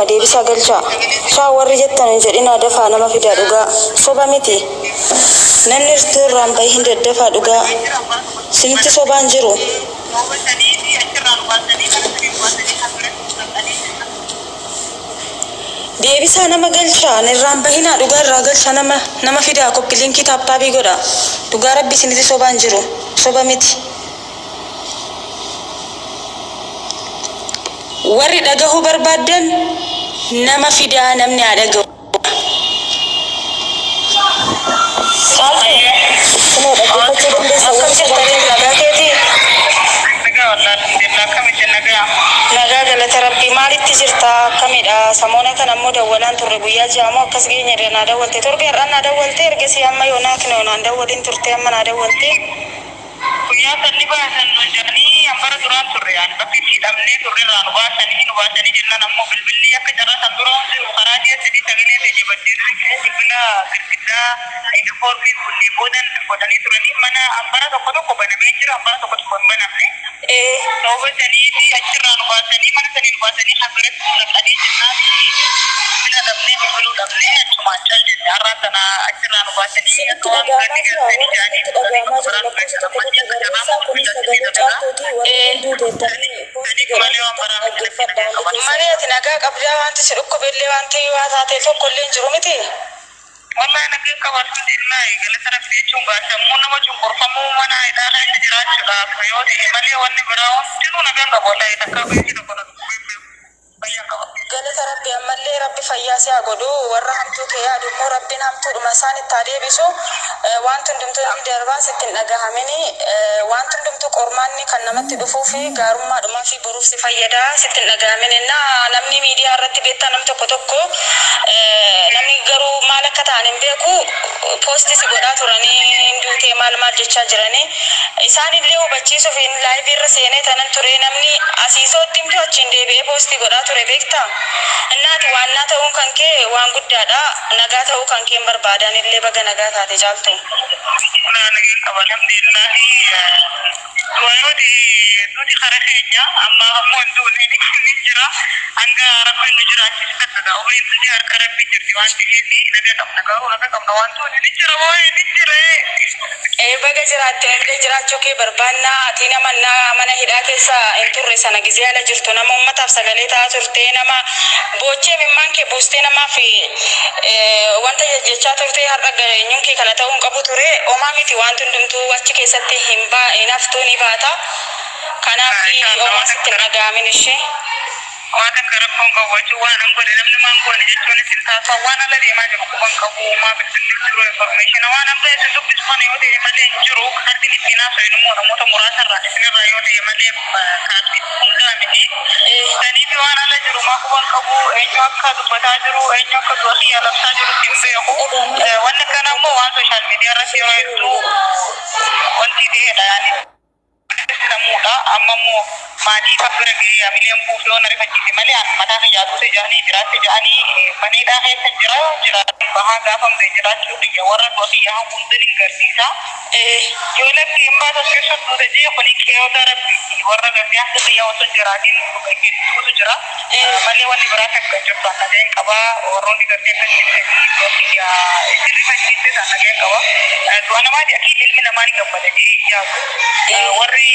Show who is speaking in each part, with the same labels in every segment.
Speaker 1: deebisa galcha shaawarri jettan jedhina dafa nama fida dhugaa soba miti namni irturraan bahi hin daddafa dhugaa sinti sobaan jiru deebisa nama galcha nirraan bahina dhugaa irraa galcha nama fida koppilinki tappaabii godha dhugaa rabbi sinti sobaan jiru soba miti warri dhagahu barbaadan nama fida namni adagahu nagaa galata rabbi maalitti jirta kamidha samoona kana ammoo dawwalaan turre guyyaa jaamoo akkas geenye na dawwalte torbe irraa dawwalte ergasi amma yoonaa kana yoonaan dawwalin turte amma na dawwalte guyyaa sanni baasan nu jedhanii ambara duraan turre yaani bakki hidhamnee turre irraa nu baasanii jennaan ammoo bilbilli akka carraasan duraan jiru karaa ji'a sadii sagalee ta'e jabaddee bilbila girgiddaa uniformii kunni godhanii turanii mana ambara tokko banamee jira ambara tokko hin banamne Nobatanii fi achirraan baasanii mana sanii baasanii hangirratti naqanii jennaan bila dhabnee bilbiluu dhabnee achumaan cal jenne har'aa sana achirraan baasanii akka waan gadi galtanii jaanii dhuganii biraan beeksisa ammasii akka jarraa malee waan baraan filatanii qaban malee ati nagaa qabdaa wanti si dhukkubellee wanti yoo taatee tokkollee hin jiru miti والله أنا كيف كبرت إنما قلت أنا في شو قاسمونا ما شو قرفمو وأنا إذا هاي تجرات شلا خيوتي ملي واني براون تلو نبيان قبولا يتكابي كده كنا قلت ربي أملي ربي فياسي أقولو ورحمتو كيا دمو ربي نامتو دمساني التاريه بيسو وانتم دمتو دربان ستين نجاهمني وانتم دمتو قرماني كان نمت دفوفي قارم ما دم في بروف سفيدا ستين نجاهمني نا نمني ميديا رتي بيتا نمتو كتوكو نمني قرو مالك كتاني بيكو بوستي سيقودا تراني ندوتي مال جيتشا جراني إساني اللي هو بتشيسو في لايف الرسينة تنن تري نمني أسيسو تيمتو أتشيندي بي بوستي قودا تري بيكتا النات وانا تاون كانكي وان قدادا نغا تاو كانكي بربادان اللي بغا نغا تاتي جالتو انا نغي الحمد لله دوتي خرخينيا اما همون دوني نجرا انغا ربي نجرا تشتدا او ينتي ربي جرتي وانتي نغا كم نوانتو نجرا وي نجرا بغا جراتي اللي جراتو كي بربانا تينا من هدا كيسا انتو رسانا غزيالا جرتو نما امتا فسغليتا ترتينا ما بوچه ممان ke boostee nama fi wanta jechaa turte har'a nyunki kana ta'uun qabu ture oomaa miti waan hundumtuu achi keessatti himba inaftuu ni baata kanaaf oomaa sitti dhagaamin ishee waan akka rabboon qabachu waan an godhe namni maan godhe jechuun isin taasisaa waan ala deemaa jiru quban qabu uumaa bilbilli jiru information waan an ta'e dubbis fan yoo ta'e malee jiru kaartiin ittiin haasa'in immoo namoota muraasarraa isinirraa yoo ta'e malee kaartiin hundaa miti saniifi waan ala jiru maa quban qabu eenyu akka dubbataa jiru eenyu akka du'asii alabsaa jiru hin beeku wanni kana immoo waan sooshaal miidiyaa irratti yeroo hedduu wanti ta'edha yaani namuudha amma immoo maatii fakkira gahee amileen buufee na rifachiise malee an mataa fayyaduu jahanii jiraatti jahanii maneedhaa keessa jira bahaa gaafamte jiraachuu biyya warra du'asii hundin hin garsiisa yoo lakki hin baatu keessatti nuti jee kuni qeeyota rabbi warra gartee akka biyya osoo jiraatiin hedduutu jira malee wanni biraa akka jirtu an nageen qaba warroonni gartee akka isin rifachiise san nageen qaba du'a namaati akkiin ilmi namaa ni gammada jee yaadu warri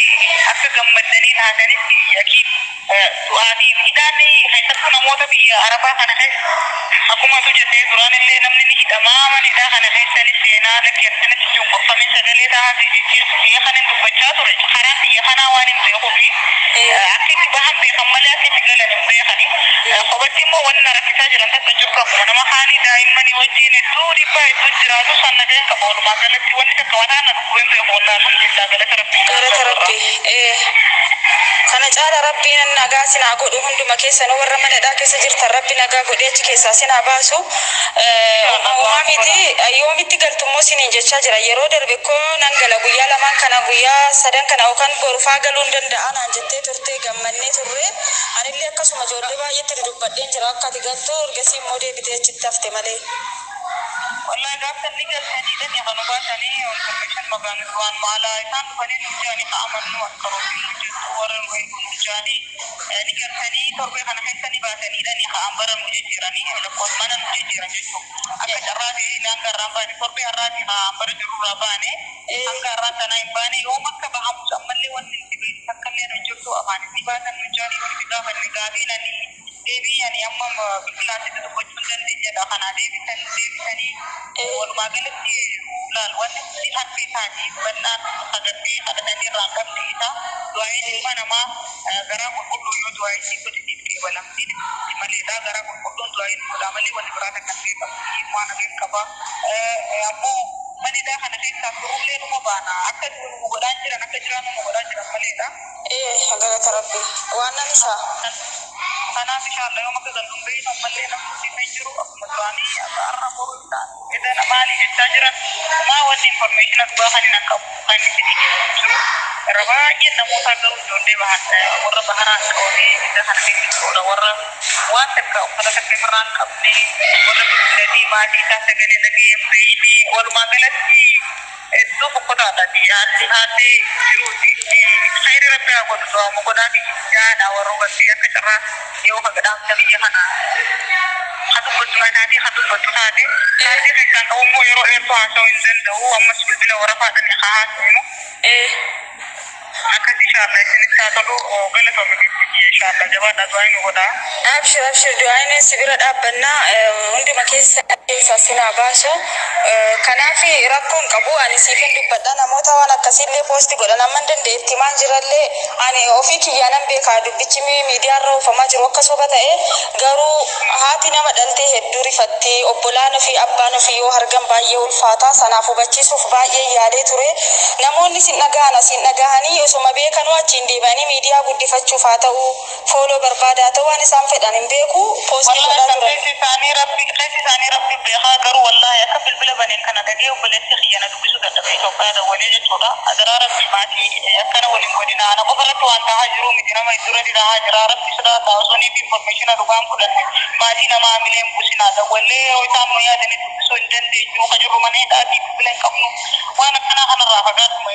Speaker 1: akka gammadanii taatanitti akkiin du'aatii hidhaanni keessattuu namoota biyya arabaa kana keessa akkuma tu jettee duraan illee namni ni hidhamaa manidhaa kana keessanis seenaa lakkee akkanatti cunqurfamee sagalee taa'aati jijjiirtu biyya kanin dubbachaa ture karaa biyya kanaa waan hin beekuu fi akka itti bahan beekan malee akka itti galan hin beekani qobatti immoo wanna rakkisaa jiran takka jirtu akkuma nama haanii daa'immanii wajjin hedduu dhibbaa hedduu jiraatu san nageen qaba walumaa galatti wanni takka wataana dhukkubeen beeku wallaa alhamdulillah galata rabbii kana caala rabbiin nagaa sinaa godhu hunduma keessanuu warra manadhaa keessa jirtan rabbi nagaa godhee achi keessaa sinaa baasu uumaa miti yoomitti galtummoo siniin jechaa jira yeroo darbe koo nan gala guyyaa lamaan kana guyyaa sadan kana yookaan borufaa galuu hin danda'a naan jettee turtee gammannee turre anillee akkasuma ijoollee baay'eetti dubbadheen jira akka ati galtuu ergasii immoo deebitee achitti hafte malee والله قابت النقل ثاني دنيا خنوبات ثاني والفورميشن مبان دوان مالا يسان فنين نجاني خامن وانكروتين نجد ورن ويكون نجاني نقل ثاني تربي خنا حسني باتني دنيا خامبر المجيراني لكون من المجيران جسو أكا جراتي نانغا رامباني تربي الراتي خامبر جرو رامباني أنغا راتنا يمباني يومك بهم سمالي وننتي بيت سكالي نجرتو أماني نباتا نجاني ونبقى النقابين devi yani amma bilati da ko tundan dinya da kana devi tani wal magalati lal wani si happy tani banna hagati hadani rakam dita duai di mana ma gara ko kullu yo duai si ko dit ke wala ti mali da gara ko kullu duai ko da mali wani barata kan ke ka ma na ke ka ba ammo mani da kana ke ka ruble no bana akad mu godan jira nakajira mu godan jira mali da
Speaker 2: hagara tarabbi wa anna nisa
Speaker 1: أنا إن شاء الله يوم كذا نبي نملي نمسي ميجرو أفمدراني أتعرف وردا إذا نمالي التاجرة ما هو الإنفورميشن أتباهني نكاب خاني تيجي ميجرو رباعي نموت أقول جودي بحث ورا بحران كوني إذا هنحكي ولا ورا واتك وكذا كمران كابني ورا بلدي ما دي كاتجني نجي يمريني ورا ما قلتي itu bukan ada di hati biruti خير ربي أقول دعاء مقدامي جانا ورغسي أكثر يوم قدام تبي هنا خطب بتوان هذه خطب بتوان هذه هذه كيسان أمو يروح يطلع سوي زند هو مسؤول بنا ورفع النقاط منه أكيد إن شاء الله سنكتاتلو وقلت إن شاء الله جواد دعائي ودا
Speaker 2: أبشر دعائي سبيرة أبنا عندما كيس سنا باشا كنافي ركون كبو أني سيفن دبنا موتا وانا كسير لي بوستي قلنا من دن ديت كمان جرال لي أني أوفيك يانم بيكادو بيجمي ميديا رو فما جرو كسوبة غارو هاتي نما دلتي هدوري فتي أبولانو في أبانو في يو هرجم بايو الفاتا سنافو بتشي سوف باي يالي توري نموني سنغاني يوسما بيكانو أجندي باني ميديا بدي فتشو فاتو فولو بربادا تواني سامفد أني بيكو بوستي قلنا توري
Speaker 1: ثاني ربي بيها غارو والله يكفل بلا بني كنا دقيه وبلا سخيانة دبسو دبي توقع هذا وليه جودا أدرار ربي ماتي يكنا ولي مودينا أنا بقولت وأنت هاجرو مدينة ما يدور دي هاجر ربي سدا داوسوني بإنفورميشن أدوام كلنا ماتي نما عملهم بوسنا ده وليه ويتامو يا دني دبسو إنتن دي جو هاجرو مني دادي بلا كمنو وأنا كنا أنا رافقات ما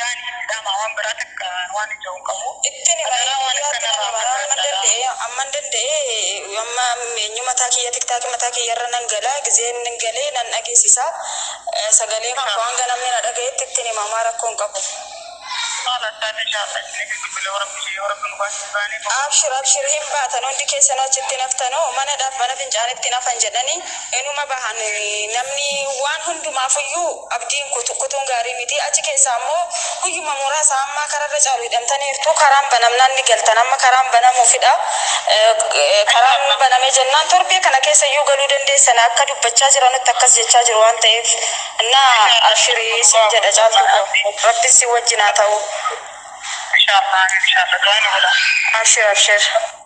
Speaker 1: يعني دام عوام براتك وأنا جو كمو
Speaker 2: إتني أمندن ده يوم يوم تاكي يتكتاك متاكي يرنا نجلا جزين نجلي نن أجيسيسا سجلي كم كون جنا من أدعى تكتني ما مارا كون كابو أبشر هم باتنون دي كيسنا جتنا فتنو من داف بنا فنجان تنا فنجدني إنه ما بهاني نمني وان هندو ما فيو أبدين كتون غاري ميتي أجي كيسامو هو ما مورا سام ما كرر جالو دم تاني تو كرام بنامنا نقلتنا ما كرام بنا مفيدا كرام بنا مجنان تربية كنا كيس يو قالوا دندي سنة كدو بتشاجر أنا تكاس جتشاجر وان تيف نا أبشري سنجد أجال ربي سوى جناته
Speaker 1: إن شاء الله دعائنا ولا
Speaker 2: أبشر